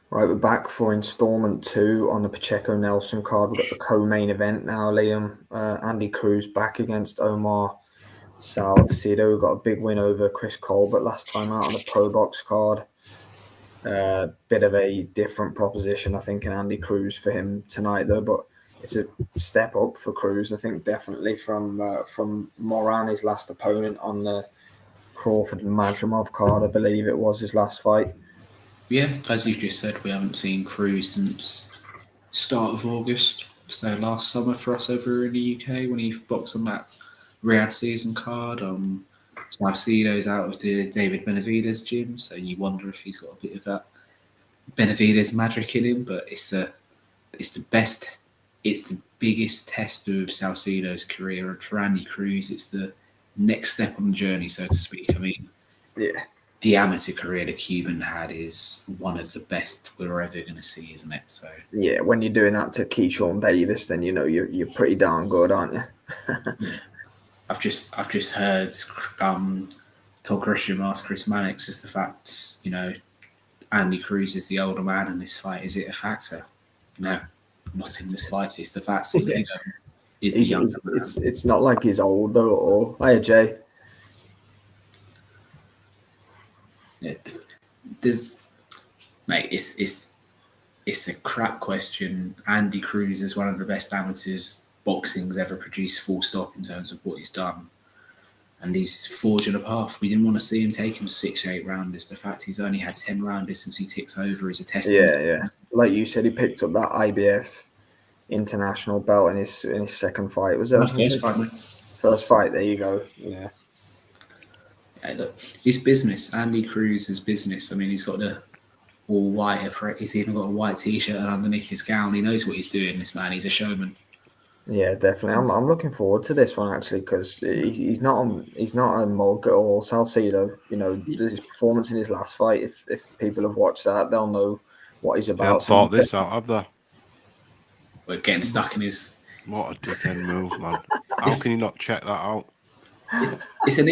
Right, we're back for installment 2 on the Pacheco Nelson card. We've got the co-main event now, Liam. Andy Cruz back against Omar Salcido. We got a big win over Chris Colbert last time out on the Pro Box card. Bit of a different proposition, I think, in Andy Cruz for him tonight, though. But it's a step up for Cruz, I think, definitely from Moran, his last opponent on the Crawford and Madrimov card. I believe it was his last fight. Yeah, as you just said, we haven't seen Cruz since start of August. So last summer for us over in the UK when he boxed on that Riyadh season card. Salcido's out of the David Benavidez gym, so you wonder if he's got a bit of that Benavidez magic in him. But it's the biggest test of Salcido's career, and for Andy Cruz, it's the next step on the journey, so to speak. I mean, Yeah. the amateur career the Cuban had is one of the best we're ever going to see, isn't it? So yeah, when you're doing that to Keyshawn Davis, then you know you're pretty darn good, aren't you? yeah. I've just heard Todd Grisham ask Chris Mannix is the fact, Andy Cruz is the older man in this fight. Is it a factor? No, not in the slightest. The fact that is the younger man. It's not like he's old though at all. Hiya, Jay. Yeah, mate, it's a crap question. Andy Cruz is one of the best amateurs boxing's ever produced, full stop, in terms of what he's done. And he's forging a path. We didn't want to see him taking 6 or 8 rounders. The fact he's only had 10 rounders since he ticks over is a testament. Yeah. Like you said, he picked up that IBF international belt in his second fight. Was that first fight, mate? First fight. There you go. Yeah. Yeah, look, it's business. Andy Cruz is business. I mean, he's got the all white. He's even got a white t-shirt underneath his gown. He knows what he's doing. This man, he's a showman. Yeah, definitely. I'm looking forward to this one actually because he's not a mug or Salcido. You know, his performance in his last fight. If people have watched that, they'll know what he's about. They haven't thought this out, have they? We're getting stuck in his. What a dickhead move, man! How can you not check that out? It's an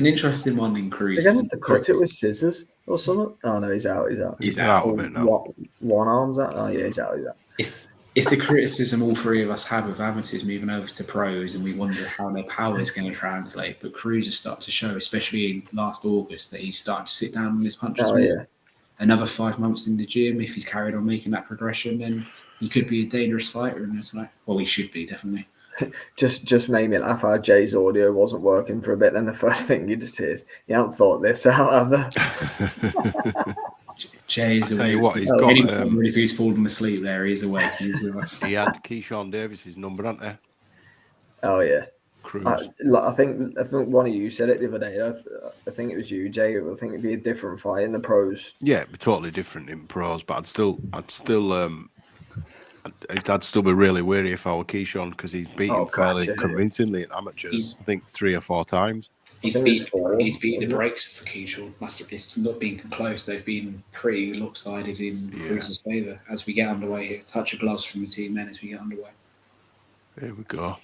interesting one in Cruz. He's going to have to cut it with scissors or something. Oh no, he's out. He's out of it now. One arm's out. Oh yeah, he's out. It's a criticism all three of us have of amateurs moving over to pros, and we wonder how their power is going to translate. But Cruz has started to show, especially in last August, that he's starting to sit down on his punches. Oh yeah. Another 5 months in the gym, if he's carried on making that progression, then he could be a dangerous fighter. And it's like, well, he should be, definitely. Just made me laugh how Jay's audio wasn't working for a bit. Then the first thing you just hear is, you haven't thought this out, have they? Jay is I'll tell you what, he's got. If he's fallen asleep there, he's awake. He's with us. He had Keyshawn Davis's number, hadn't he? Oh yeah. Cruz. I think one of you said it the other day. I think it was you, Jay. I think it'd be a different fight in the pros. Yeah, it'd be totally different in pros, but I'd still be really wary if I were Keyshawn because he's beaten fairly convincingly in amateurs. I think 3 or 4 times. He's beat the brakes for Keyshawn. It's not been close. They've been pretty lopsided in Cruz's favour. As we get underway, a touch of gloves from the team then as we get underway. Here we go.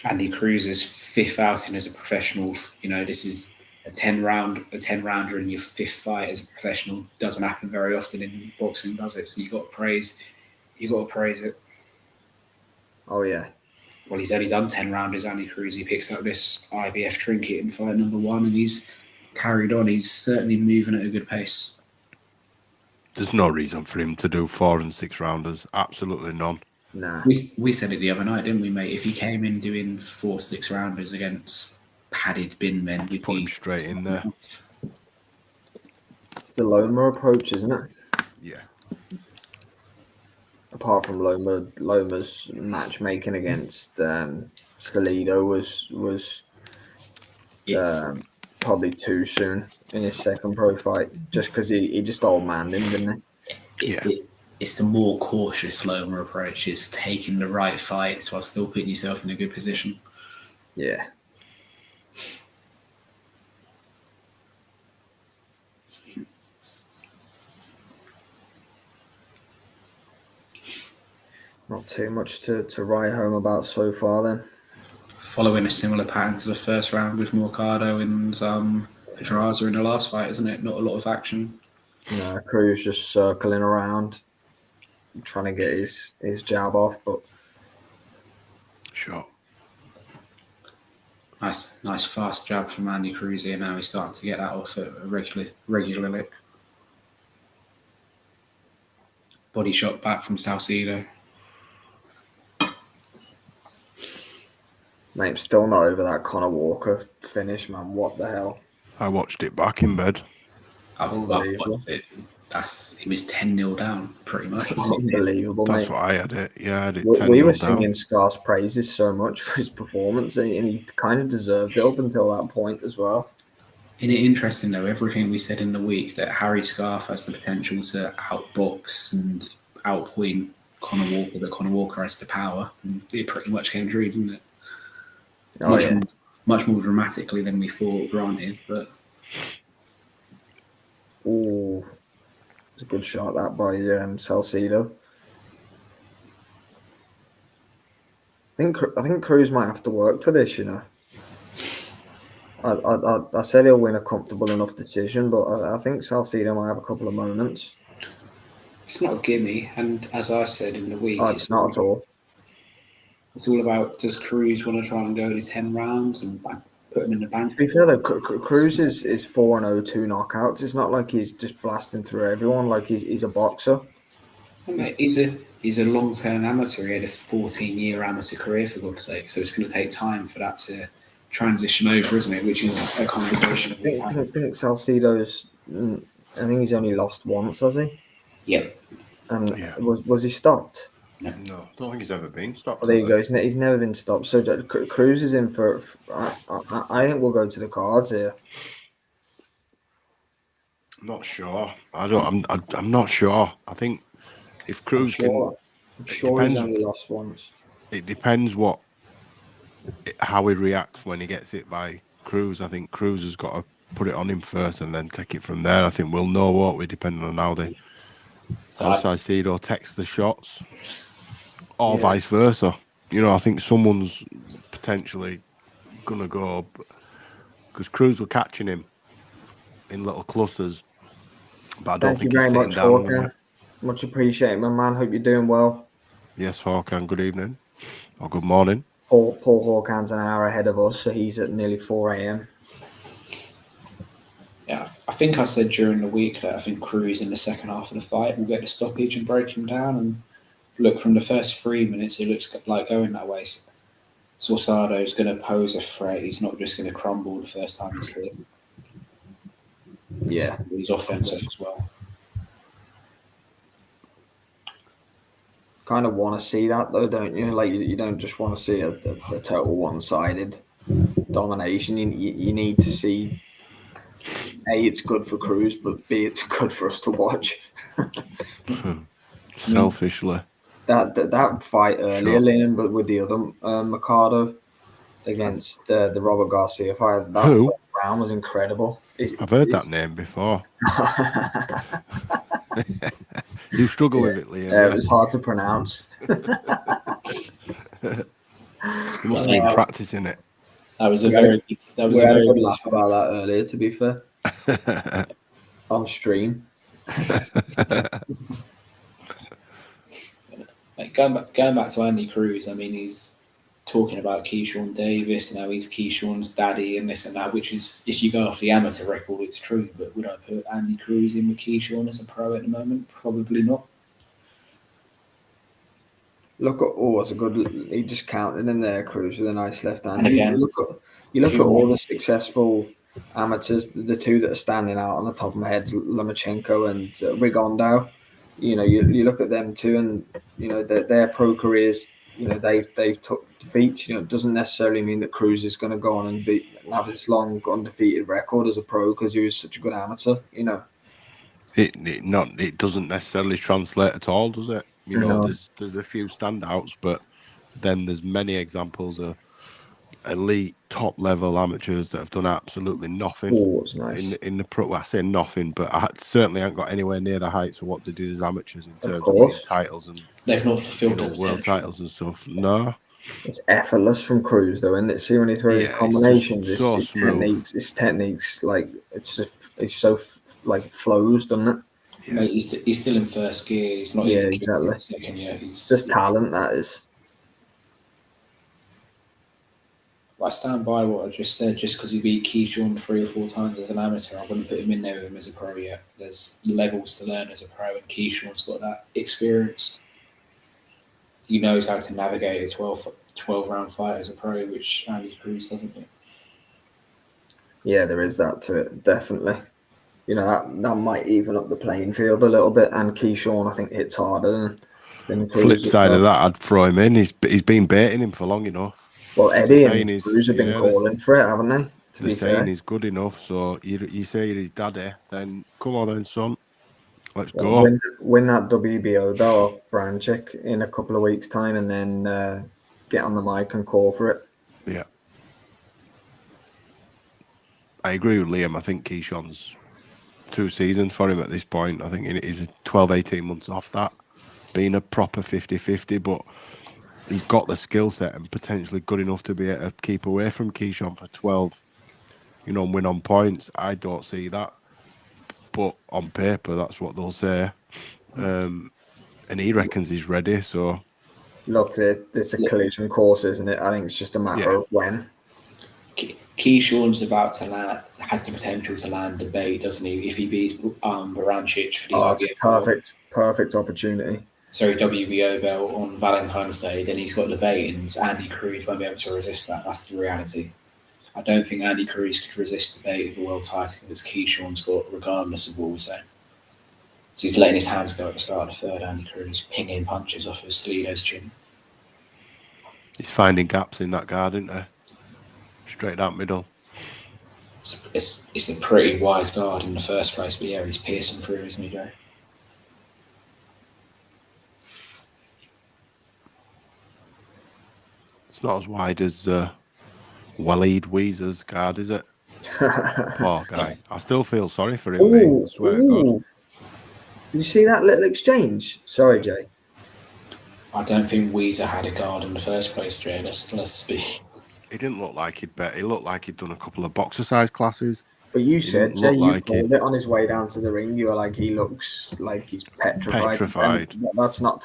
Andy Cruz's 5th outing as a professional. You know, this is a 10-rounder in your 5th fight as a professional. Doesn't happen very often in boxing, does it? So you got to praise it. Oh yeah. Well, he's only done 10 rounders, Andy Cruz. He picks up this IBF trinket in fight number 1, and he's carried on. He's certainly moving at a good pace. There's no reason for him to do 4 and 6 rounders. Absolutely none. Nah. We said it the other night, didn't we, mate? If he came in doing 4 6 rounders against padded bin men, we'd put him straight in there. It's the Loma approach, isn't it? Yeah. Apart from Loma's matchmaking against Salido was probably too soon in his second pro fight, just because he just old manned him, didn't he? Yeah. It's the more cautious Loma approach. It's taking the right fights while still putting yourself in a good position. Yeah. Not too much to write home about so far then. Following a similar pattern to the first round with Morcado and Pedraza in the last fight, isn't it? Not a lot of action. No, Cruz just circling around, trying to get his jab off, but sure. Nice fast jab from Andy Cruz here. Now he's starting to get that off regularly. Body shot back from Salcido. mate, I'm still not over that Conor Walker finish, man. What the hell? I watched it back in bed. I've watched it. He was 10-0 down, pretty much. Unbelievable, That's mate. what I had it. Yeah, I had it. We were down. singing Scar's praises so much for his performance, and he kind of deserved it up until that point as well. Isn't it interesting, though, everything we said in the week, that Harry Scarf has the potential to outbox and outpoint Conor Walker, that Conor Walker has the power, and it pretty much came true, didn't it? Much more dramatically than we thought, granted, but... Oh, it's a good shot, that by Salcido. I think Cruz might have to work for this, you know. I said he'll win a comfortable enough decision, but I think Salcido might have a couple of moments. It's not a gimme, and as I said in the week... it's not at all. It's all about, does Cruz want to try and go to 10 rounds and put him in the bank? To be fair, though, Cruz is 4-0, 2 knockouts. It's not like he's just blasting through everyone. Like he's a boxer. He's a long-term amateur. He had a 14-year amateur career, for God's sake. So it's going to take time for that to transition over, isn't it? Which is a conversation. I think Salcido's... I think he's only lost once, has he? Yep. And was he stopped? No, I don't think he's ever been stopped. Well, there you go. He's never been stopped. So Cruz is in for. I think we'll go to the cards here. Not sure. I'm not sure. I think if Cruz can. I'm sure he's only lost once. It depends how he reacts when he gets hit by Cruz. I think Cruz has got to put it on him first and then take it from there. I think we'll know what we depending on how Salcido takes the shots. Or vice versa. You know, I think someone's potentially going to go, because Cruz were catching him in little clusters. But I don't think he's sitting down on them. Much appreciated, my man. Hope you're doing well. Yes, Hawkan, good evening. Or good morning. Paul Hawkan's an hour ahead of us, so he's at nearly 4 a.m. Yeah, I think I said during the week that I think Cruz in the second half of the fight will get the stoppage and break him down, and look, from the first 3 minutes, it looks like going that way. Salcido's going to pose a threat. He's not just going to crumble the first time he's hit. Yeah. He's offensive as well. Kind of want to see that, though, don't you? Like, you don't just want to see a total one-sided domination. You need to see, A, it's good for Cruz, but B, it's good for us to watch. Selfishly. That fight earlier, Liam, but with the other Mercado against the Robert Garcia fight, that first round was incredible. I've heard that name before. You struggle with it, Liam. Yeah, it was hard to pronounce. You must have been practicing it. That was a very good laugh about that earlier, to be fair. On stream. Going back to Andy Cruz, I mean, he's talking about Keyshawn Davis, and how he's Keyshawn's daddy and this and that, which is, if you go off the amateur record, it's true. But would I put Andy Cruz in with Keyshawn as a pro at the moment? Probably not. Look at it's a good. He just counted in there, Cruz, with a nice left hand. And again, you look at all the successful amateurs, the two that are standing out on the top of my head, Lomachenko and Rigondeaux. You know, you look at them too, and you know their pro careers. You know, they've took defeats. You know, it doesn't necessarily mean that Cruz is going to go on and have this long undefeated record as a pro because he was such a good amateur. You know, it doesn't necessarily translate at all, does it? You know, there's a few standouts, but then there's many examples of elite top level amateurs that have done absolutely nothing. Oh, it's nice. In the pro. Well, I say nothing, but I certainly haven't got anywhere near the heights of what they do as amateurs in terms of titles and they've not fulfilled world titles and stuff. No, It's effortless from Cruz, though, and see when he throws Yeah, it's combinations, just so smooth. his techniques, like it's so like flows, doesn't it? Yeah. Mate, he's still in first gear. He's not Yeah, even kicked exactly. into second yet. Just talent, that is. I stand by what I just said. Just because he beat Keyshawn 3 or 4 times as an amateur, I wouldn't put him in there with him as a pro yet. There's levels to learn as a pro, and Keyshawn's got that experience. He knows how to navigate a 12 round fight as a pro, which Andy Cruz doesn't do. Yeah, there is that to it, definitely. You know, that might even up the playing field a little bit. And Keyshawn, I think, hits harder than Cruz. Flip side of that, I'd throw him in. He's been baiting him for long enough. Well, Eddie and Cruz have been calling for it, haven't they? To be fair, he's good enough. So you say you're his daddy, then come on then, son. Let's go. Win that WBO belt off Branchik in a couple of weeks' time, and then get on the mic and call for it. Yeah. I agree with Liam. I think Keyshawn's 2 seasons for him at this point. I think he's 12, 18 months off that. Being a proper 50-50, but he's got the skill set and potentially good enough to be able to keep away from Keyshawn for 12, and win on points. I don't see that. But on paper, that's what they'll say. And he reckons he's ready, so... Look, it's a collision course, isn't it? I think it's just a matter of when. Keyshawn's about to land, has the potential to land debate, doesn't he? If he beats Barancic for the it's a perfect opportunity. WBO belt on Valentine's Day, then he's got debate, and Andy Cruz won't be able to resist that. That's the reality. I don't think Andy Cruz could resist debate of a world title as Keyshawn's got, regardless of what we're saying. So he's letting his hands go at the start of the third. Andy Cruz pinging punches off of Salcido's chin. He's finding gaps in that guard, isn't he? Straight out middle. It's a pretty wide guard in the first place, but yeah, he's piercing through, isn't he, Joe? It's not as wide as Waleed Weezer's guard, is it? Poor guy. I still feel sorry for him, mate. I swear to God. Did you see that little exchange? Sorry, Jay. I don't think Weezer had a guard in the first place, Jay. Let's be. He didn't look like he'd bet. He looked like he'd done a couple of boxer-size classes. But you said, Jay, you called it on his way down to the ring. You were like, he looks like he's petrified. That's not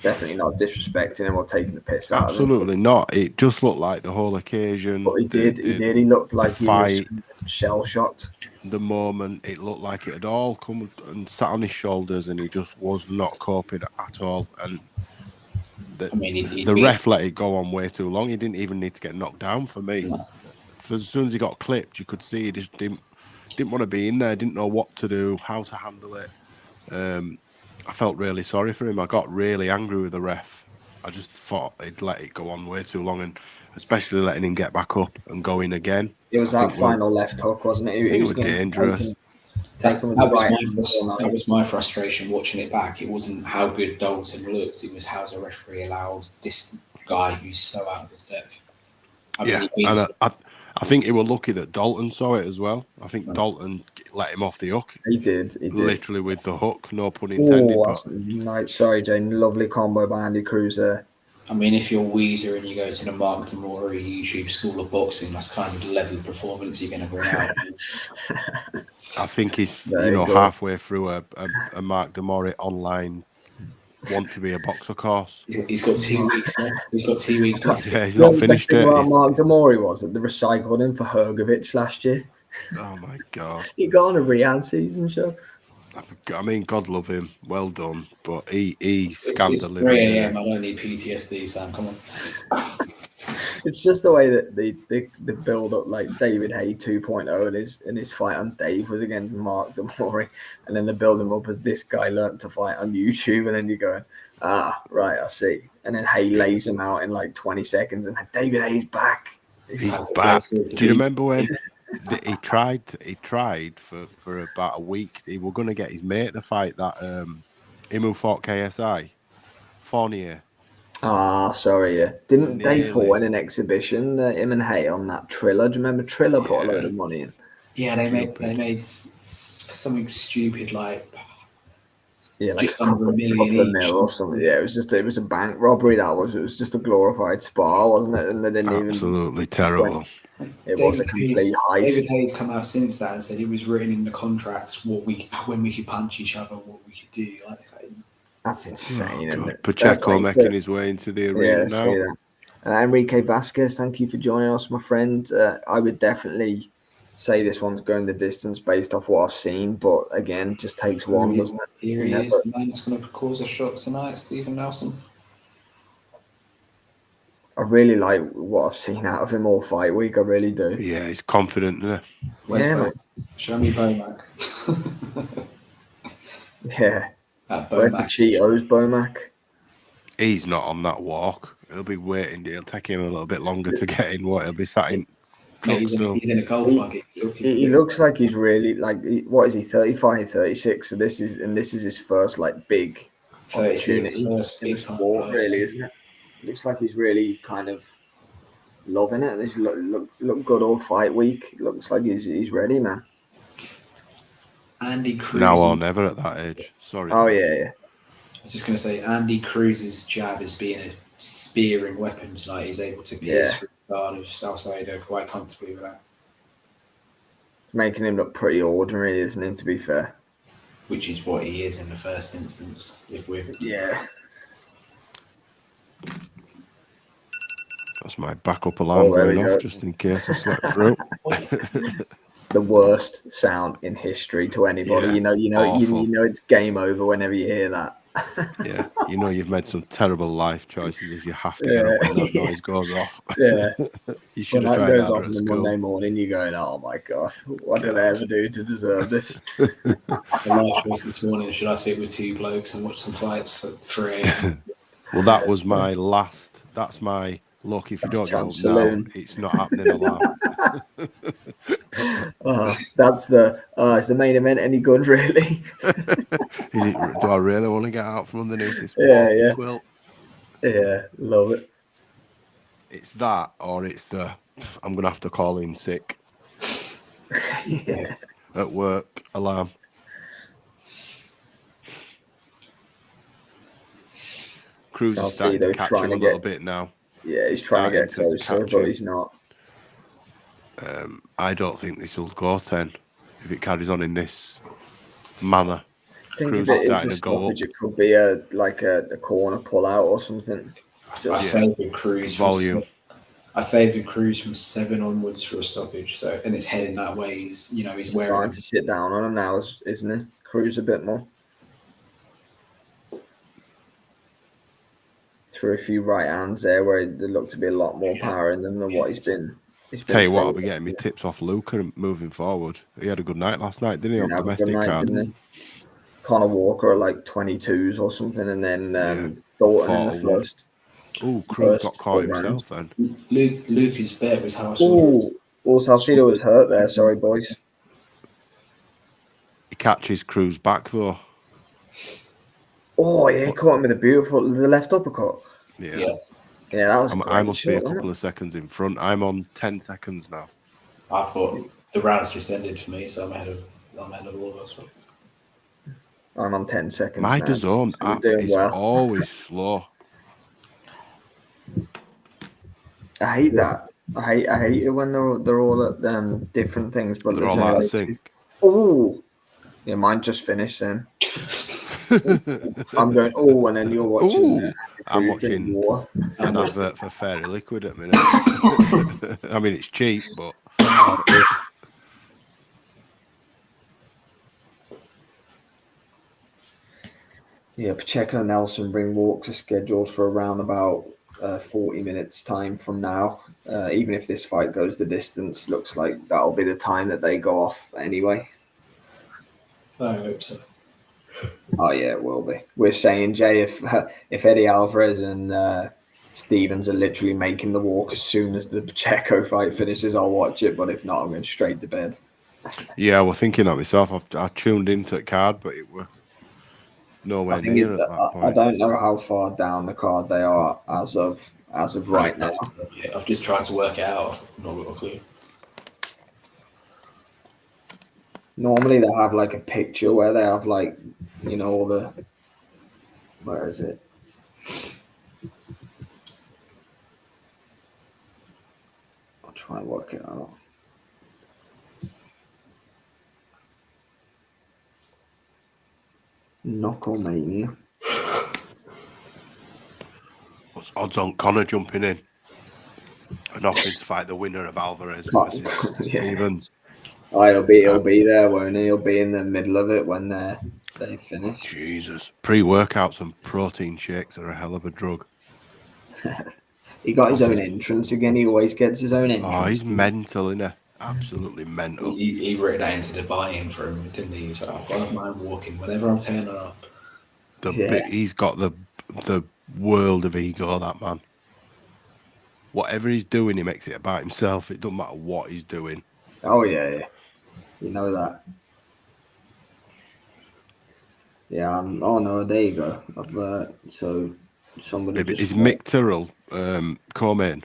definitely not disrespecting him or taking the piss out of him. Absolutely not. It just looked like the whole occasion. But he did. He looked like he was shell-shocked. The moment, it looked like it had all come and sat on his shoulders, and he just was not coping at all. And the ref let it go on way too long. He didn't even need to get knocked down for me. No. As soon as he got clipped, you could see he just didn't want to be in there, didn't know what to do, how to handle it. I felt really sorry for him. I got really angry with the ref. I just thought he'd let it go on way too long, and especially letting him get back up and go in again. It was that final left hook, wasn't it? It was dangerous. That was my frustration watching it back. It wasn't how good Dalton looked. It was how the referee allowed this guy who's so out of his depth. I think he was lucky that Dalton saw it as well. I think Dalton let him off the hook. He did. Literally with the hook, no pun intended. Nice. Sorry, Jane. Lovely combo by Andy Cruz there. I mean, if you're Weezer and you go to the Mark Demori YouTube School of Boxing, that's kind of the level of performance you're going to bring out. I think he's halfway through a Mark Demori online want to be a boxer course. He's got 2 weeks left. He's got 2 weeks left. Yeah, he's not finished it. Mark Demori was that they recycled him for Hergovich last year. Oh my God. He got on a Riyadh season show. I mean, God love him. Well done. But he scammed the living. It's 3 a.m. I don't need PTSD, Sam. Come on. It's just the way that they build up like David Haye 2.0 in his fight on Dave was against Mark Demori, and then they build him up as this guy learned to fight on YouTube, and then you're going, right, I see. And then Haye lays him out in like 20 seconds, and David Haye's back. He's back. Do you remember when he tried for about a week? He was going to get his mate to fight that him who fought KSI, Fournier. Sorry, yeah. Didn't they fought in an exhibition, him and Haye, on that Triller? Do you remember Triller put a load of money in? Yeah, they made something stupid like Yeah, like just a under a million couple of each. mil or something. Yeah, it was a bank robbery. That was. It was just a glorified spar, wasn't it? And they didn't Absolutely even terrible. It was a complete heist. David Hayes come out since that and said it was written in the contracts when we could punch each other, what we could do. Like say, that's insane. Isn't it? Pacheco making his way into the arena now. See that. Enrique Vasquez, thank you for joining us, my friend. I would definitely say this one's going the distance based off what I've seen, but again, just takes one, doesn't it? Here he is, the man that's going to cause a shot tonight, Stephen Nelson. I really like what I've seen out of him all fight week. I really do. Yeah, he's confident. Where's man. Show me Bomac. Yeah. Where's the Cheetos, Bomac? He's not on that walk. He'll be waiting. It'll take him a little bit longer to get in. He'll be sat in. He's in a golf buggy. He looks like he's really what is he? 35, 36. So this is his first big opportunity in the sport, really, isn't it? Looks like he's really kind of loving it. He's look good all fight week. Looks like he's ready, man. Andy Cruz. Now or never at that age. Sorry. Oh yeah. I was just going to say, Andy Cruz's jab is being a spearing weapon tonight. He's able to pierce through the guard of Salcido quite comfortably with that. Making him look pretty ordinary, isn't he, to be fair? Which is what he is in the first instance, Yeah. That's my backup alarm going off, just in case I slept through. The worst sound in history to anybody. Yeah, you know it's game over whenever you hear that. Yeah, you've made some terrible life choices if you have to get up when that noise goes off. Yeah, you should have tried that on the Monday morning. You're going, oh my god, what did I ever do to deserve this? The life choice this morning: should I sit with two blokes and watch some fights at 3 a.m? Well, that was my last. That's my look. If you don't get up now, it's not happening alarm. Is the main event any good, really? Do I really want to get out from underneath this quilt? Yeah, love it. It's that, or it's I'm going to have to call in sick. Yeah. At work, alarm. Cruz is starting to catch him a little bit now. Yeah, he's trying to get closer, but he's not. I don't think this will go 10 if it carries on in this manner. I think Cruz if it is a stoppage, it could be a corner pull out or something. I favour Cruz volume. I favour Cruz from 7 onwards for a stoppage. And it's heading that way. He's wearing. Trying to sit down on him now, isn't he? Cruz a bit more. Threw a few right hands there where there looked to be a lot more power in them than what he's been. Tell you what, I'll be getting me tips off Luca moving forward. He had a good night last night, didn't he? On domestic card. Connor Walker at 22s or something, and then Dalton in the first. Oh, Cruz got caught himself then. Luca's bet was how I saw it. Oh, Salcido was hurt there. Sorry, boys. He catches Cruz back though. Oh yeah, he caught him with the left uppercut. Yeah, that was. I must be a couple of seconds in front. I'm on 10 seconds now. I thought the round's just ended for me, so I'm ahead of all of us. I'm on 10 seconds. My DAZN app is always slow. I hate that. I hate it when they're all at different things, but they're all out of sync. Oh, yeah, mine just finished then. I'm going, and then you're watching. I'm watching an advert for Fairy Liquid at the minute. I mean, it's cheap, but. Yeah, Pacheco Nelson ring walks are scheduled for around about 40 minutes time from now. Even if this fight goes the distance, looks like that'll be the time that they go off anyway. I hope so. Oh yeah, it will be. We're saying, Jay, if Eddie Alvarez and Stevens are literally making the walk as soon as the Pacheco fight finishes, I'll watch it. But if not, I'm going straight to bed. Yeah, we're thinking that myself. I tuned into the card, but it were nowhere near at that point. I don't know how far down the card they are as of right now. Yeah, I've just tried to work it out. I've not got a clue. Normally they have a picture where they have all the Where is it? I'll try and work it out. Knucklemania. What's odds on Connor jumping in and offering to fight the winner of Alvarez versus Stevens? Oh, he'll be there, won't he? He'll be in the middle of it when they finish. Jesus. Pre-workouts and protein shakes are a hell of a drug. He got his own entrance again. He always gets his own entrance. Oh, he's mental, isn't he? Absolutely mental. He wrote that into the buy-in for him, didn't he? So I've got my walking whenever I'm turning up. He's got the world of ego, that man. Whatever he's doing, he makes it about himself. It doesn't matter what he's doing. Oh, yeah. You know that. Yeah, oh no, there you go. So somebody just... Is Mick Tyrrell co-main?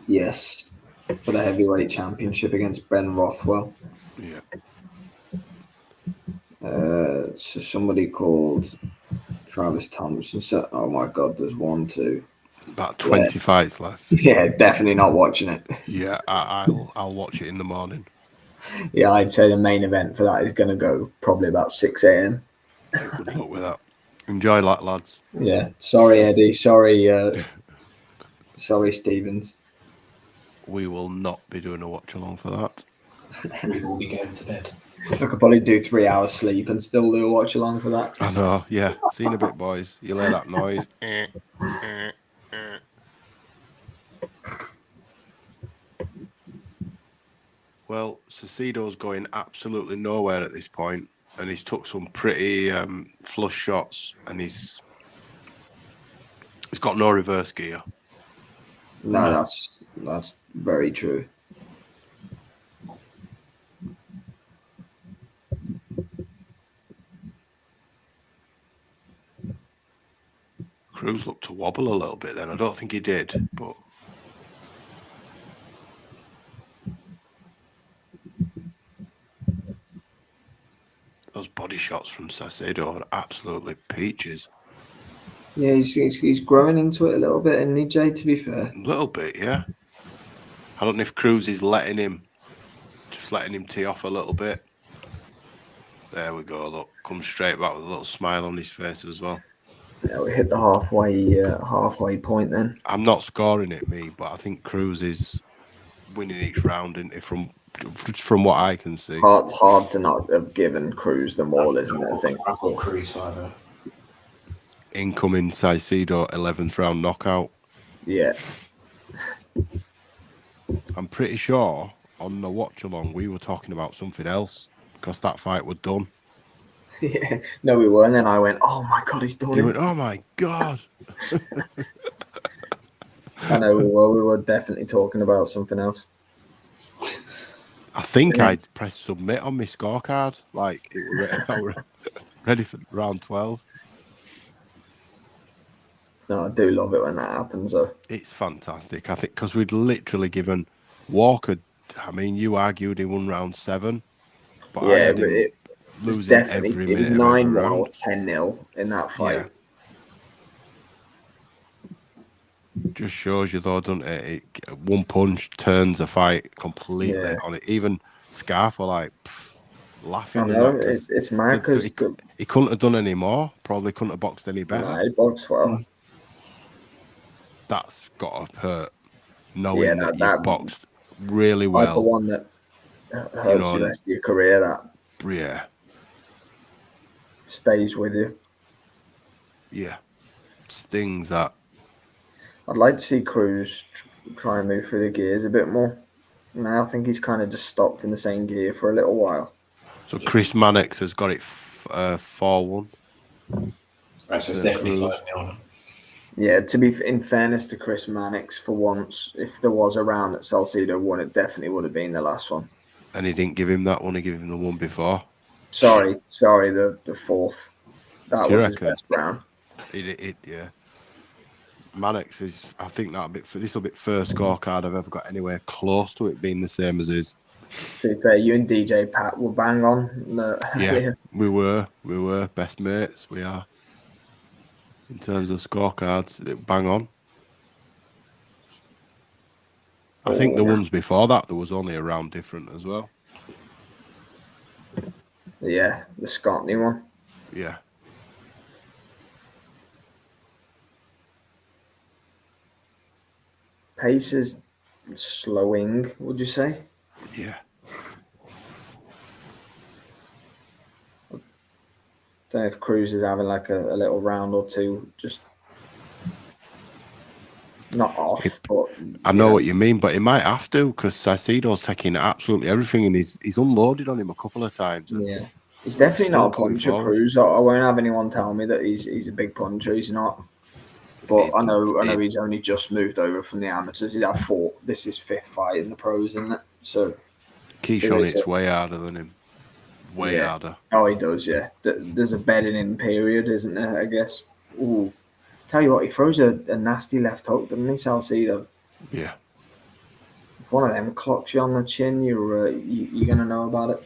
Yes, for the heavyweight championship against Ben Rothwell. Yeah. So somebody called Travis Thompson said, oh my God, there's 1, 2. About 20 fights left. Yeah, definitely not watching it. Yeah, I'll watch it in the morning. Yeah, I'd say the main event for that is going to go probably about 6 a.m. Good luck with that. Enjoy that, lads. Yeah, sorry, Eddie. Sorry, Stevens. We will not be doing a watch along for that. We will be going to bed. I could probably do 3 hours sleep and still do a watch along for that. I know, yeah. See you in a bit, boys. You'll hear that noise. Well, Salcido's going absolutely nowhere at this point, and he's took some pretty flush shots, and he's got no reverse gear. No, that's very true. Cruz looked to wobble a little bit then. I don't think he did, but those body shots from Salcido are absolutely peaches. Yeah, he's growing into it a little bit, isn't he, Jay, to be fair? A little bit, yeah. I don't know if Cruz is letting him tee off a little bit. There we go, look. Comes straight back with a little smile on his face as well. Yeah, we hit the halfway point then. I'm not scoring it, me, but I think Cruz is winning each round from what I can see. It's hard to not have given Cruz the maul, isn't it? I think. I've got Cruz 5-0. Incoming Salcido 11th round knockout. Yeah. I'm pretty sure on the watch along we were talking about something else because that fight was done. Yeah. No, we were, and then I went, "Oh my God, he's done it!" You went, "Oh my God!" I know we were definitely talking about something else. I think I'd pressed submit on my scorecard, like it was ready for round 12. No, I do love it when that happens, though. It's fantastic. I think because we'd literally given Walker. I mean, you argued he won round 7, but yeah, I had him losing every minute. It was 9-1 or 10-0 in that fight. Yeah. Just shows you though, doesn't it? One punch turns the fight completely on it. Even Scarf were like laughing. I know, it's mad because he couldn't have done any more. Probably couldn't have boxed any better. Nah, he boxed well. That's got to hurt. Knowing that you boxed really The well. one that hurts the rest of your career. That stays with you. Yeah, stings that. I'd like to see Cruz try and move through the gears a bit more. Now I think he's kind of just stopped in the same gear for a little while. So Chris Mannix has got it 4-1. Right, so it's definitely 5-0. Yeah, to be in fairness to Chris Mannix, for once, if there was a round that Salcido won, it definitely would have been the last one. And he didn't give him that one; he gave him the one before. Sorry, the fourth. That was his best round. Yeah. Mannix is, I think this will be first scorecard I've ever got anywhere close to it being the same as his. To be fair, you and DJ Pat were bang on. Yeah, we were best mates. We are. In terms of scorecards, bang on. I think the ones before that, there was only a round different as well. Yeah, the Scotney one. Yeah. Pace is slowing, would you say? Yeah. Don't know if Cruz is having like a little round or two, just not off, but I know what you mean, but he might have to because Salcido's taking absolutely everything, and he's unloaded on him a couple of times. Yeah, he's definitely not a puncher, forward. Cruz. I won't have anyone tell me that he's a big puncher. He's not. But I know he's only just moved over from the amateurs. He's had 4. This is 5th fight in the pros, isn't it? So Keyshawn hits way harder than him. Way harder. Oh, he does, yeah. There's a bedding in period, isn't there, I guess? Ooh. Tell you what, he throws a nasty left hook, doesn't he, Salcido? Yeah. If one of them clocks you on the chin, you're going to know about it.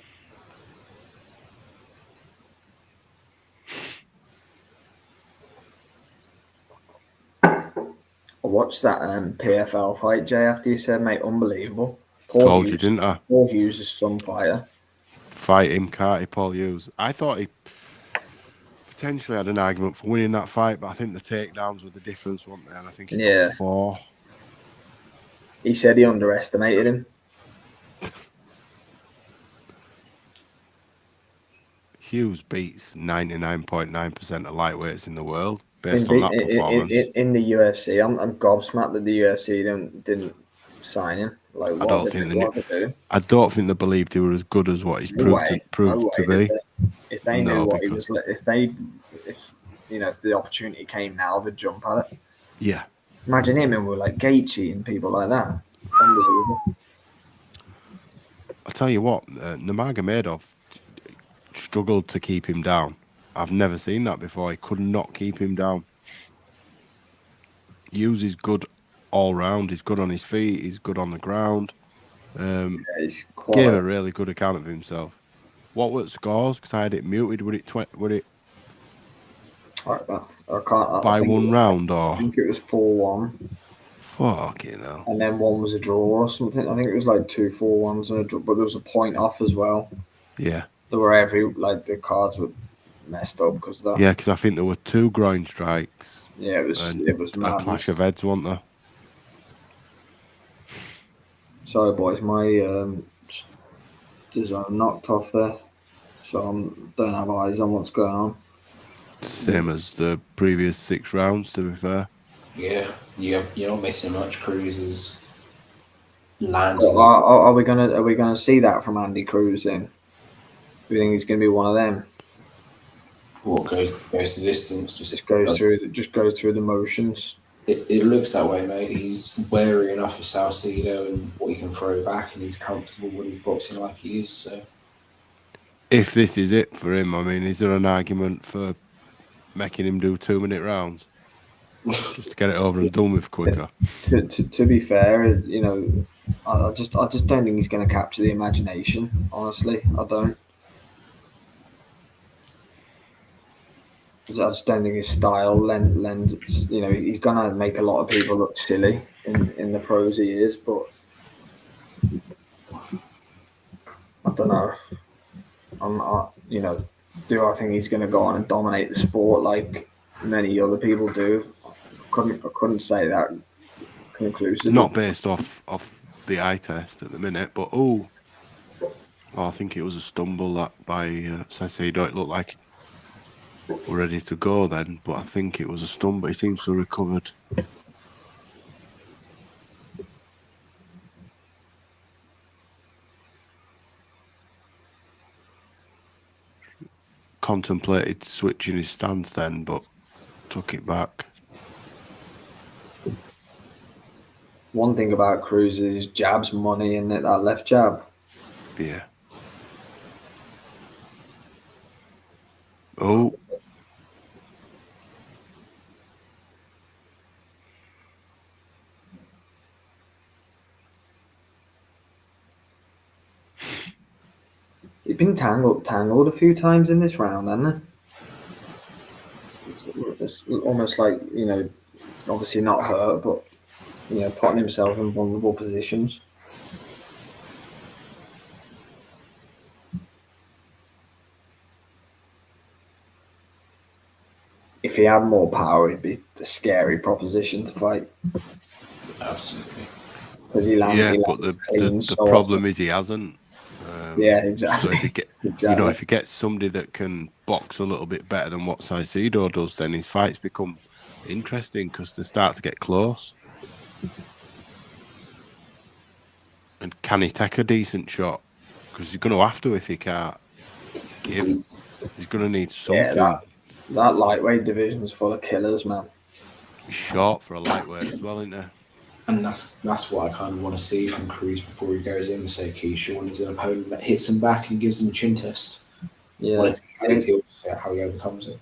I watched that PFL fight, Jay, after you said, mate, unbelievable. Told you, didn't I? Paul Hughes is some fighter. Fight him, can't he, Paul Hughes? I thought he potentially had an argument for winning that fight, but I think the takedowns were the difference, weren't they? And I think he got 4. He said he underestimated him. Hughes beats 99.9% of lightweights in the world based on that performance. In the UFC, I'm gobsmacked that the UFC didn't sign him. Like, I don't think they believed he was as good as what he's proved to be. If they knew what he was, if the opportunity came now, they'd jump at it. Yeah. Imagine him and we're like Gaethje and people like that. Unbelievable. I'll tell you what, Nurmagomedov struggled to keep him down. I've never seen that before. He could not keep him down. Hughes is good all round. He's good on his feet. He's good on the ground. Gave a really good account of himself. What were the scores? Because I had it muted. Would it? I can't. By one round or? I think it was 4-1. Fucking hell. And then one was a draw or something. I think it was like 2 4-1s and a draw, but there was a point off as well. Yeah. There were the cards were messed up because of that. Yeah, because I think there were 2 groin strikes. Yeah, it was a clash of heads, wasn't there? Sorry, boys, my design knocked off there, so I don't have eyes on what's going on. Same as the previous 6 rounds, to be fair. Yeah, you're not missing much. Cruz's lands. Are we gonna see that from Andy Cruz then? Do you think he's gonna be one of them? What goes the distance? Just goes through the motions. It looks that way, mate. He's wary enough of Salcido and what he can throw back, and he's comfortable when he's boxing like he is. So, if this is it for him, I mean, is there an argument for making him do 2-minute rounds just to get it over and done with quicker? To be fair, I just don't think he's going to capture the imagination. Honestly, I don't. I just don't think his style lends. He's gonna make a lot of people look silly in the pros he is, but I don't know. Do I think he's gonna go on and dominate the sport like many other people do? I couldn't say that conclusively. Not based off the eye test at the minute, but I think it was a stumble that by Salcido. It looked like we're ready to go then, but I think it was a stumble. He seems to have recovered. Contemplated switching his stance then, but took it back. One thing about Cruz is his jab's money, and that left jab. Yeah. Oh. He's been tangled a few times in this round, hasn't he? It's almost like, obviously not hurt, but putting himself in vulnerable positions. If he had more power, he'd be a scary proposition to fight. Absolutely. Because he lands but clean, the problem is he hasn't. Yeah, exactly. So if he gets somebody that can box a little bit better than what Salcido does, then his fights become interesting because they start to get close. And can he take a decent shot? Because he's going to have to if he can't give. He's going to need something. Yeah, that lightweight division's full of killers, man. He's short for a lightweight as well, isn't he? And that's what I kind of want to see from Cruz before he goes in. Say Keyshawn is an opponent that hits him back and gives him a chin test. Yeah, how he overcomes it.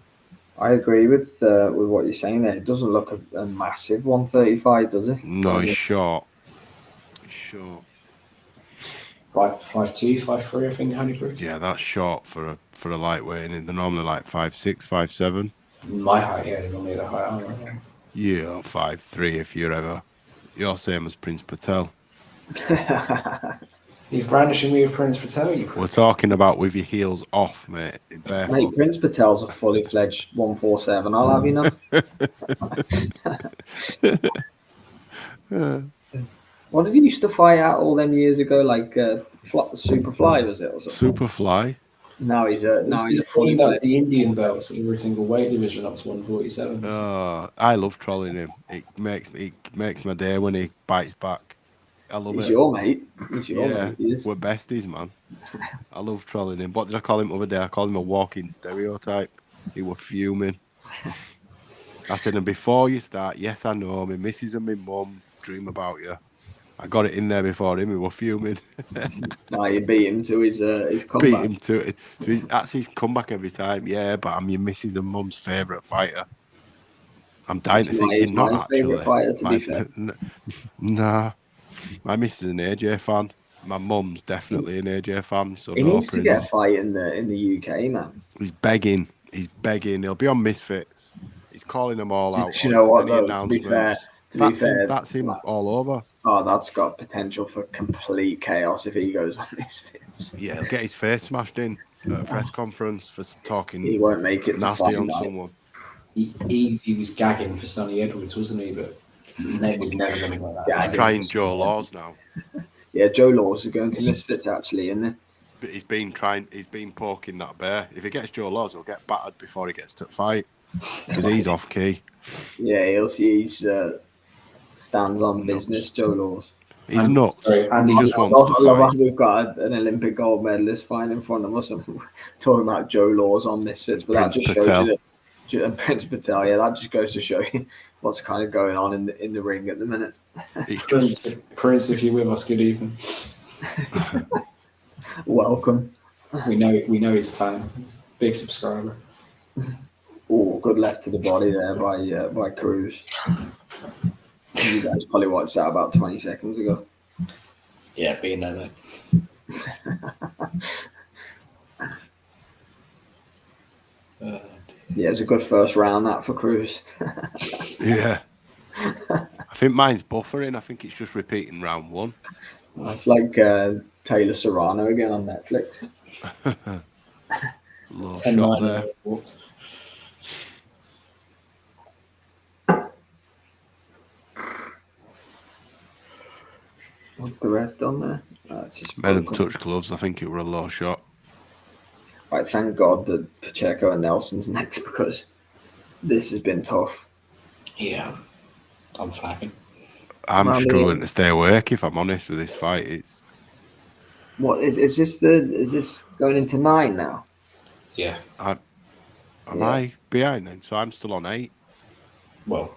I agree with what you're saying there. It doesn't look a massive 135, does it? No, he's short. He's short. 5'2", 5'3", I think, Andy Cruz. Yeah, that's short for a lightweight, and they're normally like 5'6", 5'7". My height, yeah, normally the height. Right? Yeah, 5'3" if you're same as Prince Patel. You're brandishing me with Prince Patel, you. We're talking about with your heels off, mate. Barefoot. Mate, Prince Patel's a fully fledged 147. I'll have you know. What did he used to fight at all them years ago? Like Superfly, was it? Or something? Superfly. Now he's fully fledged. The Indian belts in every single weight division up to 147. I love trolling him. It makes my day when he bites back. I love it. He's your mate. Mate. We're besties, man. I love trolling him. What did I call him the other day? I called him a walking stereotype. He was fuming. I said, and before you start, yes, I know, my missus and my mum dream about you. I got it in there before him. He was fuming. You beat him to his comeback. Beat him to it. That's his comeback every time. Yeah, but I'm your missus and mum's favourite fighter. I'm dying to think you're not actually. Favourite fighter, to be fair. Nah. My missus is an AJ fan. My mum's definitely an AJ fan. So he needs to get a fight in the UK, man. He's begging. He'll be on Misfits. He's calling them all out. You know what, though? To be fair, that's him all over. Oh, that's got potential for complete chaos if he goes on Misfits. Yeah, he'll get his face smashed in at a press conference for talking. He won't make it nasty on someone. He was gagging for Sonny Edwards, wasn't he? But he's never going to go like that. He's trying Joe Laws now. Yeah, Joe Laws is going to Misfits actually, isn't he? But he's been poking that bear. If he gets Joe Laws, he'll get battered before he gets to fight because he's off key. Yeah, he's stands on business, Joe Laws. He's nuts. Andy just wants to fight. We've got an Olympic gold medalist fighting in front of us and talking about Joe Laws on Misfits, but that just shows you that Prince Patel, that just goes to show you what's kind of going on in the ring at the minute. Prince, if you're with us, good evening. Welcome. We know he's a fan. He's a big subscriber. Oh, good left to the body there by Cruz. You guys probably watched that about 20 seconds ago. Yeah, being there, mate. Yeah, it's a good first round that for Cruz. Yeah. I think mine's buffering. I think it's just repeating round one. That's like Taylor Serrano again on Netflix. Low shot there. What's the ref done there? Made him touch gloves. I think it were a low shot. Right, thank God that Pacheco and Nelson's next because this has been tough. Yeah, I'm flagging. I'm struggling to stay awake if I'm honest with this fight. It's what is this? Is this going into 9 now? Yeah. Am I behind then? So I'm still on 8. Well,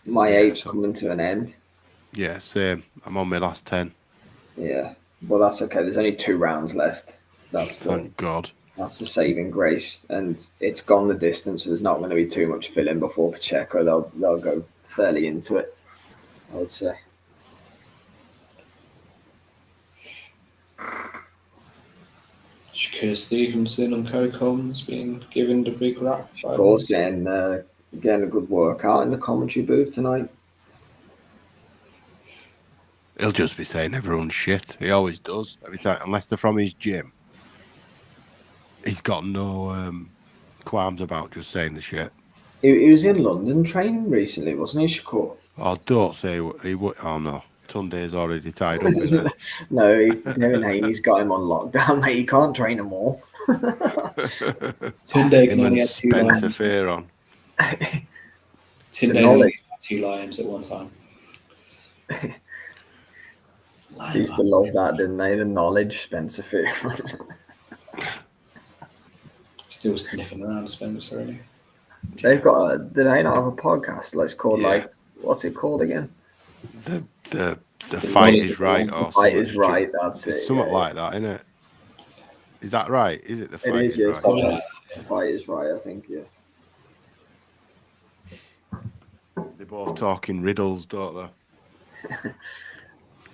my 8's so coming to an end. Yeah, same. I'm on my last 10. Yeah, well that's okay. There's only 2 rounds left. Thank God. That's the saving grace, and it's gone the distance. So there's not going to be too much fill-in before Pacheco. They'll go fairly into it, I would say. Shakur Stevenson and co-com's been given the big rap. Of course, getting a good workout in the commentary booth tonight. He'll just be saying everyone's shit. He always does. Every time, unless they're from his gym. He's got no qualms about just saying the shit. He was in London training recently, wasn't he, Shakur? Oh, don't say he would. Oh, no. Tunday's already tied up in it. No, Devin Haney's got him on lockdown, mate. He can't train them all. Tunde Him can only and have 2 Spencer lions. Fear on. Tunde The only knowledge. had 2 lions at one time. They used to love that, didn't they? The knowledge, Spencer Fear. Still sniffing around Spencer, really. They've got a. Did they not have a podcast? Like, it's called Yeah. what's it called again? The fight is right, or Fight something. is right. That's It's it. something like that, isn't it? Is that right? Is it the It fight is. is Yeah, right? it's called Fight is right. I think. Yeah. They're both talking riddles, don't they?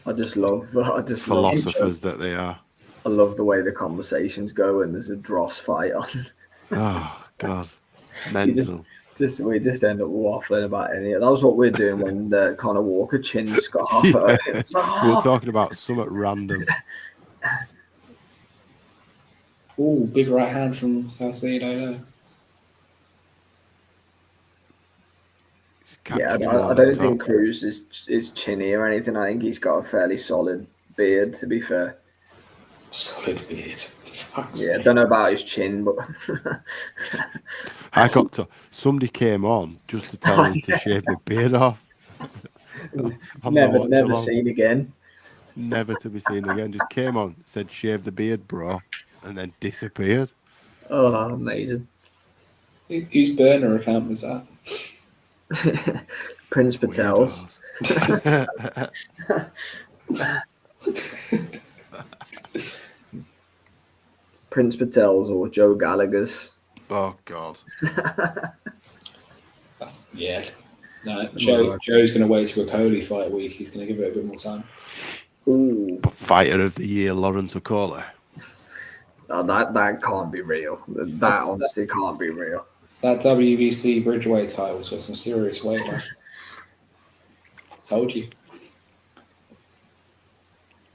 I just love Philosophers that they are. I love the way the conversations go when there's a dross fight on. Oh God, mental. We just end up waffling about any. That was what we're doing when Conor Walker chinned Scarf. Yeah. It was like, We were talking about something random. Oh, big right hand from Salcido. Yeah, I don't think Cruz is chinny or anything. I think he's got a fairly solid beard, to be fair. Solid beard. Yeah, I don't know about his chin, but somebody came on just to tell me to shave my beard off. never seen again. Never to be seen again. Just came on, said shave the beard, bro, and then disappeared. Oh, amazing. Whose burner account was that? Prince Patel's. Prince Patel's or Joe Gallagher's. Oh God. Yeah. No, Joe's going to wait till a Coley fight week. He's going to give it a bit more time. Ooh. But Fighter of the Year, Lawrence Okolie. Oh, that can't be real. That honestly can't be real. That WBC Bridgeweight title's got some serious weight on. Told you.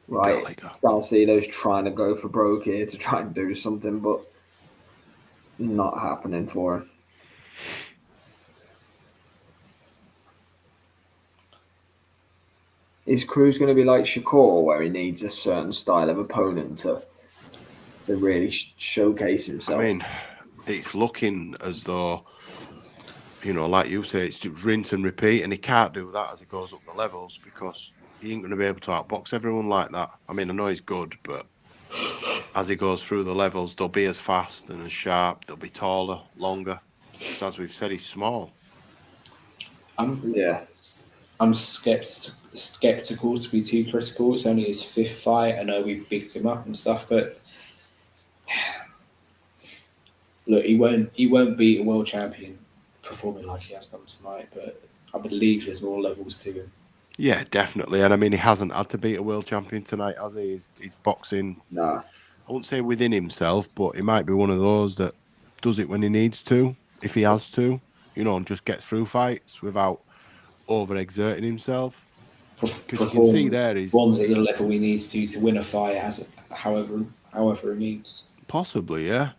Right. Salcido's trying to go for broke here to try and do something, but not happening for him. Is Cruz going to be like Shakur, where he needs a certain style of opponent to really showcase himself? I mean, it's looking as though, like you say, it's just rinse and repeat, and he can't do that as he goes up the levels because he ain't going to be able to outbox everyone like that. I mean, I know he's good, but as he goes through the levels, they'll be as fast and as sharp. They'll be taller, longer. So as we've said, he's small. I'm skeptical to be too critical. It's only his 5th fight. I know we've bigged him up and stuff, but look, he won't beat a world champion performing like he has done tonight. But I believe there's more levels to him. Yeah, definitely. And I mean, he hasn't had to beat a world champion tonight, has he? He's boxing. Nah. I wouldn't say within himself, but he might be one of those that does it when he needs to, if he has to, and just gets through fights without overexerting himself. Because you can see there he's performs at the level he needs to win a fight, however he needs. Possibly, yeah.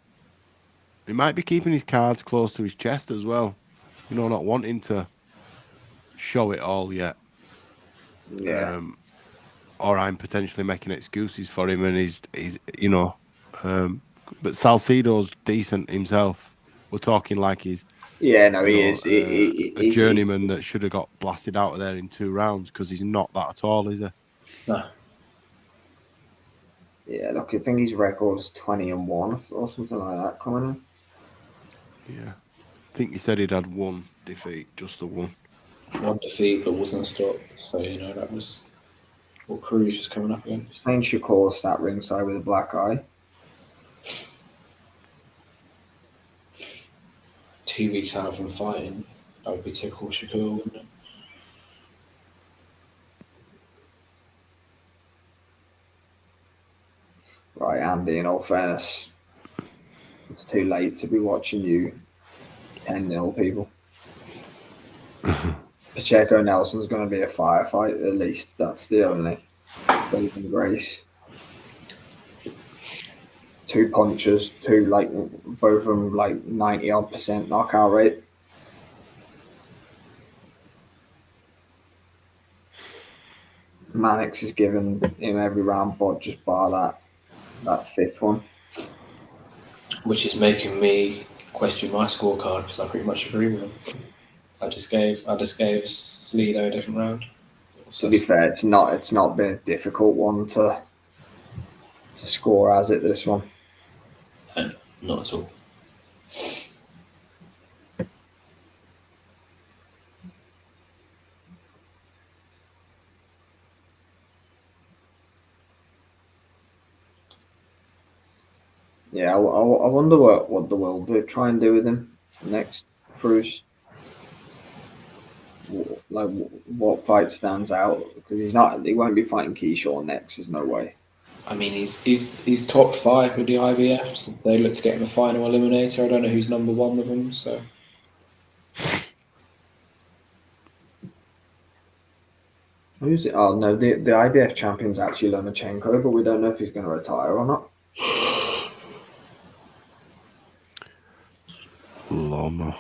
He might be keeping his cards close to his chest as well. Not wanting to show it all yet. Yeah. Or I'm potentially making excuses for him, and he's but Salcido's decent himself. We're talking like he's he is a journeyman that should have got blasted out of there in 2 rounds because he's not that at all, is he? No. Yeah, look, I think his record is 20-1 or something like that coming in. Yeah, I think he said he'd had 1 defeat, just the 1. 1 defeat, but wasn't stopped. So that was what Cruz was coming up against. Saint Shakur sat ringside with a black eye. 2 weeks out from fighting, that would be typical Shakur, wouldn't it? Right, Andy, in all fairness, It's too late to be watching you 10-0 people. Pacheco Nelson's going to be a firefight, at least. That's the only saving grace. 2 punches, both of them 90% knockout rate. Mannix is giving him every round, but just bar that fifth one. Which is making me question my scorecard because I pretty much agree with him. I just gave Slido a different round. To be fair, it's not been a difficult one to score, has it? This one, No, not at all. yeah. I wonder what the world do try and do with him next, Cruz. Like, what fight stands out? Because he won't be fighting Keyshawn next. There's no way. I mean, he's top 5 with the IBFs. They look to get him a final eliminator. I don't know who's number 1 with them. So Who's it? Oh no, the IBF champion's actually Lomachenko, but we don't know if he's going to retire or not. Loma.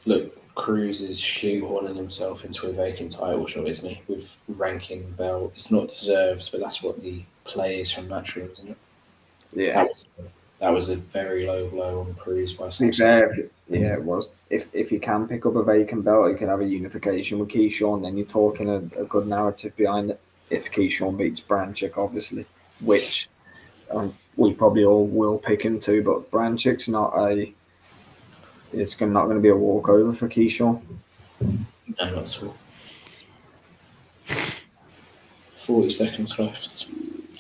look, Cruz is shoehorning himself into a vacant title shot, isn't he? With ranking belt, it's not deserved, but that's what the play is from Matchroom, isn't it? Yeah. That was a very low blow on Cruz by To be fair, yeah, it was. If he can pick up a vacant belt, he could have a unification with Keyshawn. Then you're talking a good narrative behind it. If Keyshawn beats Branchik, obviously, which we probably all will pick him to, but Branchik's not not going to be a walkover for Keyshawn. No, not at all. 40 seconds left.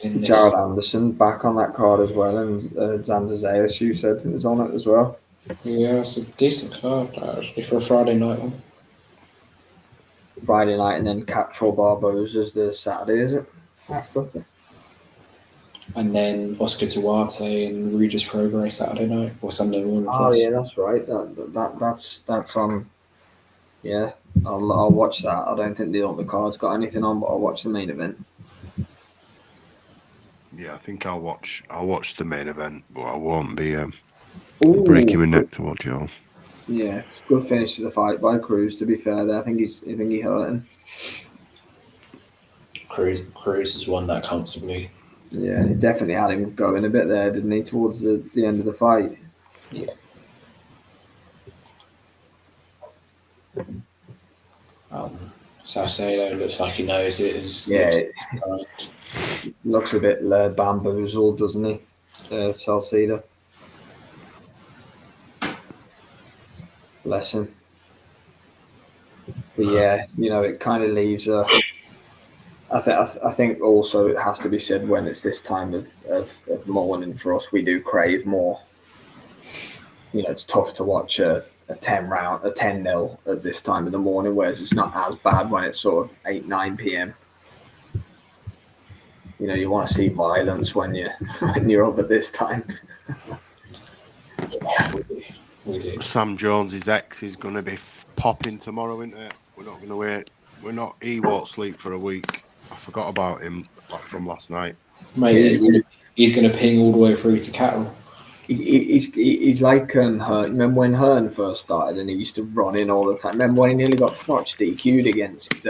Jared Anderson back on that card as well, and Xander Zayas, you said, is on it as well. Yeah, it's a decent card actually for a Friday night one. Friday night, and then Catrol Barboza's the Saturday, is it? After. And then Oscar Duarte and Regis Progress Saturday night or Sunday morning. Oh yeah, that's right. That's on. Yeah, I'll watch that. I don't think the other card's got anything on, but I'll watch the main event. Yeah, I think I'll watch the main event, but I won't be breaking my neck to watch it all. Yeah, good finish to the fight by Cruz. To be fair, there, I think he hurt him. Cruz is one that comfortably. Yeah, he definitely had him going a bit there, didn't he, towards the end of the fight? Yeah. Salcido looks like he knows it. Looks a bit bamboozled, doesn't he, Salcido? Bless him. But yeah, it kind of leaves a. I think also it has to be said when it's this time of morning for us, we do crave more. It's tough to watch a 10-0 at this time of the morning, whereas it's not as bad when it's sort of 8-9 p.m. You want to see violence when you're up at this time. Yeah, we do. Sam Jones's ex is going to be popping tomorrow, isn't it? We're not going to wait. He won't sleep for a week. I forgot about him from last night. Mate, he's going to ping all the way through to Cattle. He's like Hearn. Remember when Hearn first started and he used to run in all the time? Remember when he nearly got Frotch DQ'd against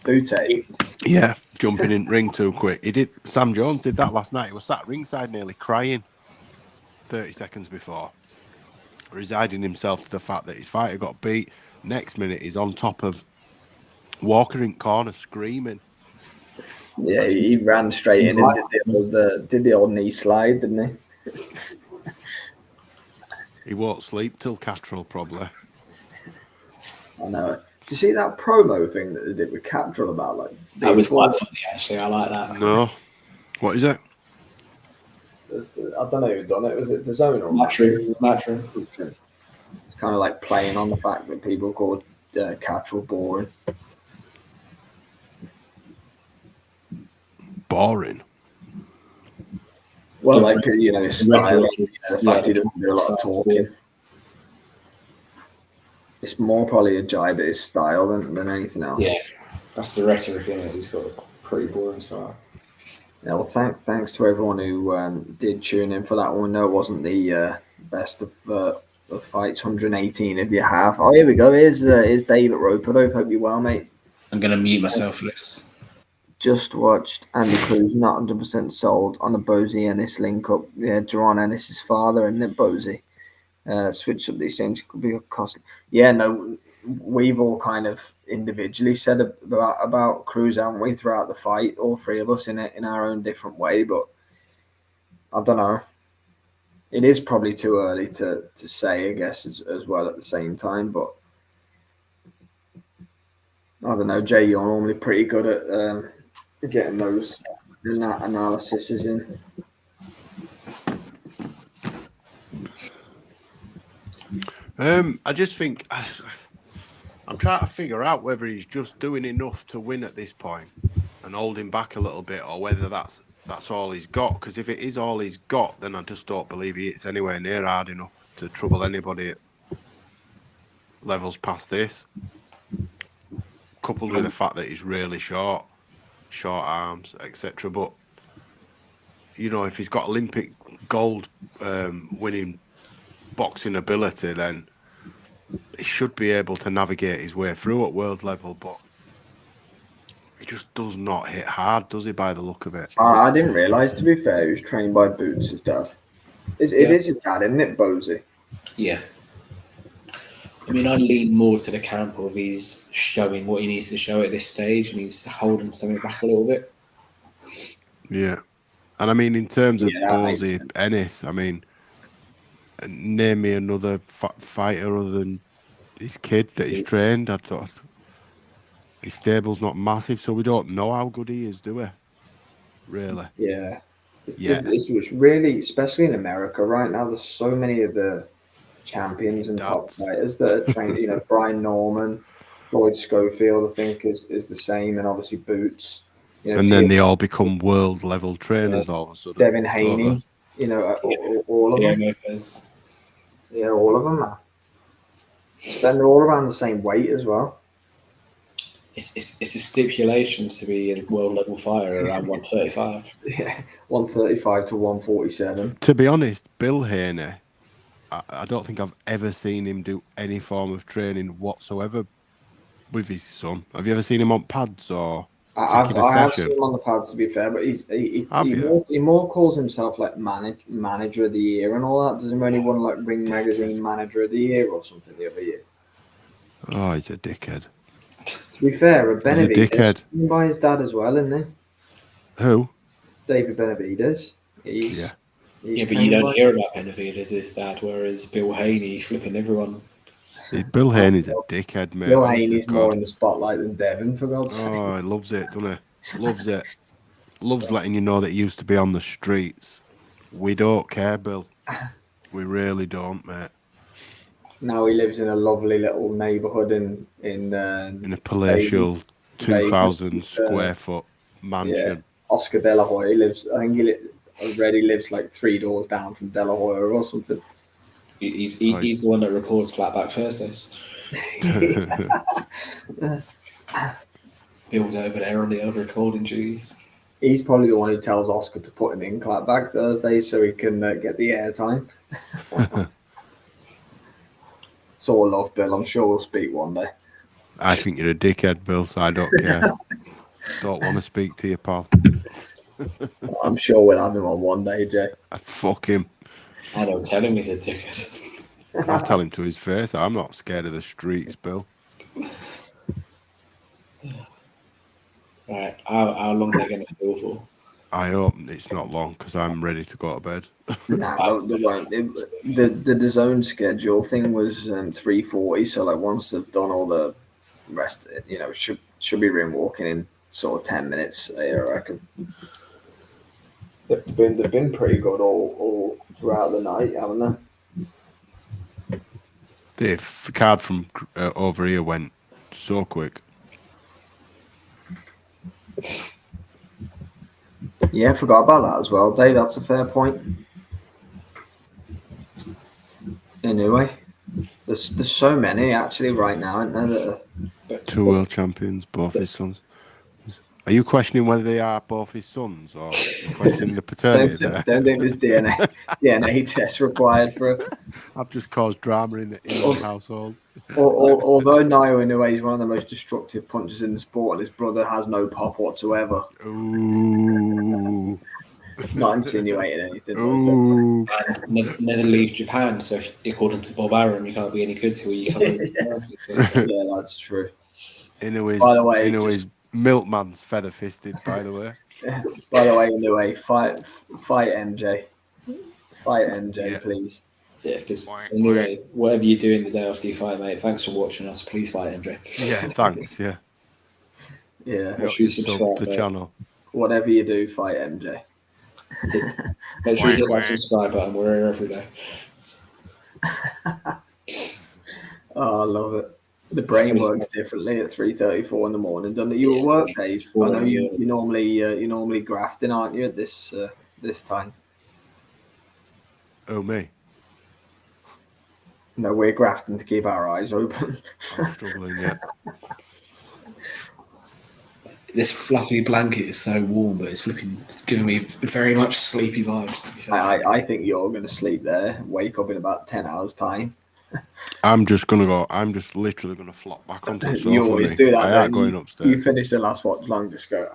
Butte? Yeah, jumping in ring too quick. Sam Jones did that last night. He was sat ringside nearly crying 30 seconds before, resigning himself to the fact that his fighter got beat. Next minute, he's on top of Walker in corner screaming. Yeah, he ran straight in and did the old knee slide, didn't he? He won't sleep till Catrol, probably. I know it. Did you see that promo thing that they did with Catrol about that was quite funny, actually. I like that. No. What is it? I don't know who done it. Was it DAZN or Matchroom? It's kind of like playing on the fact that people called Catrol boring. Boring. Well, like, you know, his style, the fact he doesn't do a lot of talking. It's more probably a jibe at his style than anything else. Yeah, that's the rhetoric in it. He's got a pretty boring style. Yeah, well, thanks to everyone who did tune in for that one. No, it wasn't the best of fights. 118 if you have. Oh, here we go. Here's David Roper. Hope you're well, mate. I'm going to mute myself for this. Just watched Andy Cruz not 100% sold on the Bosey Ennis link up. Yeah, Jerron Ennis's father, isn't it, Bosey? Switch up the exchange could be costly. Yeah, no, we've all kind of individually said about Cruz, haven't we, throughout the fight, all three of us in our own different way. But I don't know. It is probably too early to say, I guess, as well at the same time. But I don't know, Jay. You're normally pretty good at getting those and that analysis is in. I just think I'm trying to figure out whether he's just doing enough to win at this point and holding back a little bit, or whether that's all he's got. Because if it is all he's got, then I just don't believe he hits anywhere near hard enough to trouble anybody at levels past this. Coupled with the fact that he's really short arms, etc. But you know, if he's got Olympic gold winning boxing ability, then he should be able to navigate his way through at world level. But he just does not hit hard, does he, by the look of it? I didn't realise, to be fair, he was trained by Boots, his dad. It is his dad, isn't it, Bosey? Yeah. I mean, I lean more to the camp of he's showing what he needs to show at this stage, and he's holding something back a little bit. Yeah. And I mean, in terms of Bosey Ennis, I mean, name me another fighter other than his kid that he's trained. I thought his stable's not massive, so we don't know how good he is, do we? Really? Yeah. It's really, especially in America right now, there's so many of the champions and top fighters that are trained. You know, Brian Norman, Floyd Schofield, I think is the same, and obviously Boots. You know, and then they all become world level trainers all of a sudden. Devin Haney, you know, all of them. Yeah, all of them are. Then they're all around the same weight as well. It's a stipulation to be a world level fighter around 135. Yeah, 135 to 147. To be honest, Bill Haney, I don't think I've ever seen him do any form of training whatsoever with his son. Have you ever seen him on pads or? I have seen him on the pads, to be fair, but he more calls himself like manager of the year and all that. Doesn't really want like Ring Magazine Manager of the Year or something the other year. Oh, he's a dickhead. To be fair, Benavidez by his dad as well, isn't he? Who? David Benavidez. Yeah, but you don't hear about Benavidez, his dad, whereas Bill Haney flipping everyone. Bill Haney's a dickhead, mate. Bill Haney's more in the spotlight than Devin, for God's sake. Oh, he loves it, doesn't he? Loves it. Loves letting you know that he used to be on the streets. We don't care, Bill. We really don't, mate. Now he lives in a lovely little neighbourhood in a palatial 2,000 square foot mansion. Yeah. Oscar De La Hoya lives. I think he lives like 3 doors down from De La Hoya or something. He's the one that records Flatback Thursdays. Bill's over there on the other recording duties. He's probably the one who tells Oscar to put him in Clapback Thursdays so he can get the airtime. So I love Bill. I'm sure we'll speak one day. I think you're a dickhead, Bill, so I don't care. Don't want to speak to you, pal. I'm sure we'll have him on one day, Jay. Fuck him. I don't tell him he's a dickhead. I'll tell him to his face. I'm not scared of the streets, Bill. Right, how long are they going to steal for? I hope it's not long because I'm ready to go to bed. No, they won't. The zone schedule thing was 3:40, so like once they've done all the rest, you know, should be room walking in sort of 10 minutes. I reckon. They've been pretty good all throughout the night, haven't they? The card from over here went so quick. Yeah, forgot about that as well, Dave. That's a fair point. Anyway, there's so many actually right now, isn't there? That are, 2 world champions, both his sons. Are you questioning whether they are both his sons, or you're questioning the paternity there? don't think there's DNA test required for it. I've just caused drama in the household. Although Naoya Inoue is one of the most destructive punchers in the sport, and his brother has no pop whatsoever. Ooh. Not insinuating anything. Ooh. Never leave Japan, so according to Bob Arum, you can't be any good till you come over to America. Yeah, that's true. Inoue's, By the way, Inoue's milkman's feather fisted, by the way. By the way, Inoue, fight MJ. Fight MJ, Yeah. please. Yeah, because anyway, whatever you're doing the day after you fight, mate, thanks for watching us. Please fight MJ. Yeah, thanks. Yeah. Yeah. Make sure you Sub subscribe the mate. channel. Whatever you do, fight MJ. Make sure you hit that subscribe button. We're here every day. Oh, I love it. The brain works differently at 3:34 in the morning, doesn't it? You at work, Dave? I know you're normally grafting, aren't you? At this time. Oh, me. No, we're grafting to keep our eyes open. I'm struggling yet. This fluffy blanket is so warm, but it's giving me very much sleepy vibes. To be fair. I think you're going to sleep there, wake up in about 10 hours' time. I'm just literally gonna flop back onto the sofa. You always do that. I am going upstairs. You finish the last Watchalong, just go.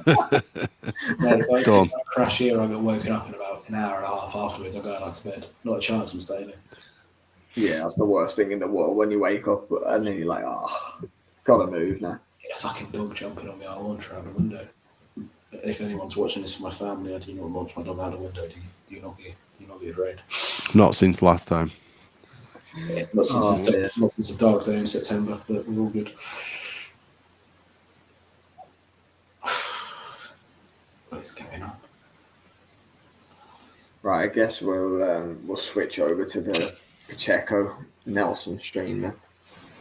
No, if I crash here, I get woken up in about an hour and a half afterwards. I'm going out to bed. Not a chance I'm staying in. Yeah, that's the worst thing in the world when you wake up and then you're like, gotta move now. Get a fucking dog jumping on me. I launch out the window. If anyone's watching this in my family, I do not launch my dog out the window. Do you not get afraid? Not since last time. Yeah, not since the dog day in September, but we're all good. What is going on? Right, I guess we'll switch over to the Pacheco Nelson stream then.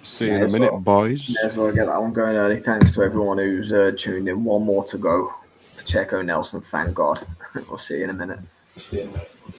See you in a minute, boys. May as well get that one going early. Thanks to everyone who's tuned in. One more to go. Pacheco Nelson, thank God. We'll see you in a minute. See you in a minute.